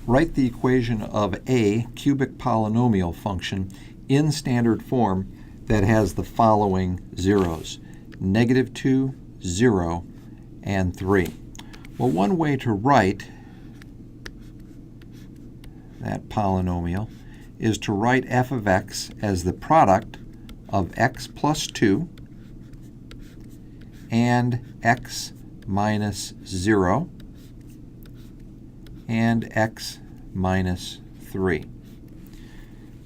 write the equation of a cubic polynomial function in standard form that has the following zeros: -2, 0, and 3. Well, one way to write that polynomial is to write f of x as the product of x plus 2 and x minus 0 and x minus 3.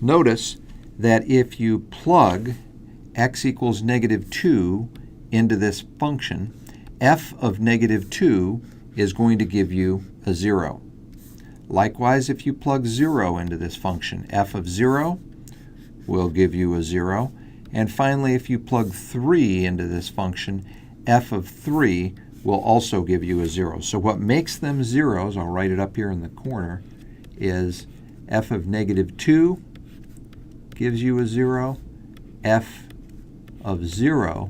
Notice that if you plug x equals -2 into this function, f of -2 is going to give you a 0. Likewise, if you plug 0 into this function, f of 0 will give you a 0. And finally, if you plug 3 into this function, f of 3 will also give you a 0. So what makes them zeros, I'll write it up here in the corner, is f of -2 gives you a 0, f of 0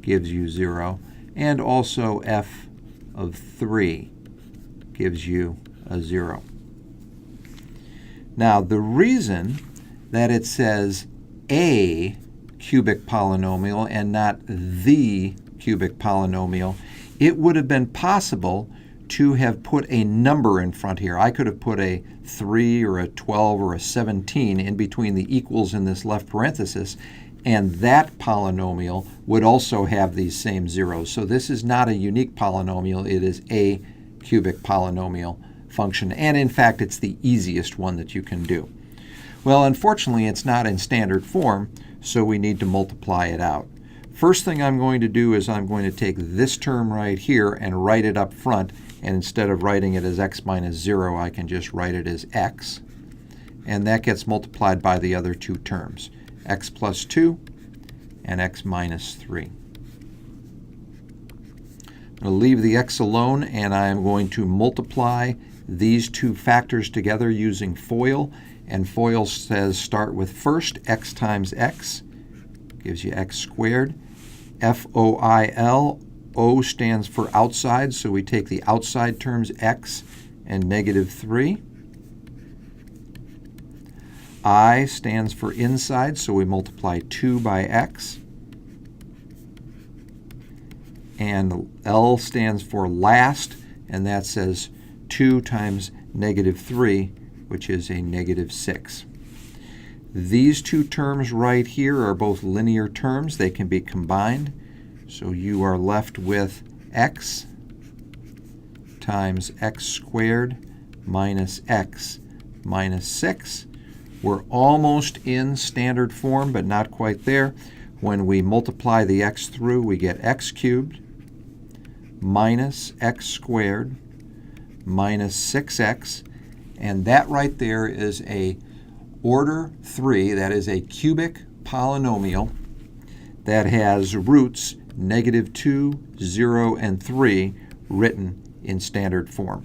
gives you 0, and also f of 3 gives you a 0. Now, the reason that it says a cubic polynomial and not the cubic polynomial, it would have been possible to have put a number in front here. I could have put a 3 or a 12 or a 17 in between the equals in this left parenthesis, and that polynomial would also have these same zeros. So this is not a unique polynomial. It is a cubic polynomial function, and in fact, it's the easiest one that you can do. Well, unfortunately, it's not in standard form, so we need to multiply it out. First thing I'm going to do is I'm going to take this term right here and write it up front, and instead of writing it as x minus 0, I can just write it as x, and that gets multiplied by the other two terms, x plus 2 and x minus 3. I'm going to leave the x alone, and I'm going to multiply these two factors together using FOIL. And FOIL says start with first x times x, gives you x squared. FOIL, O stands for outside, so we take the outside terms x and -3. I stands for inside, so we multiply 2 by x. And L stands for last, and that says 2 times -3, which is a -6. These two terms right here are both linear terms. They can be combined. So you are left with x times x squared minus x minus 6. We're almost in standard form, but not quite there. When we multiply the x through, we get x cubed minus x squared minus 6x. And that right there is a order 3, that is a cubic polynomial that has roots -2, 0, and 3 written in standard form.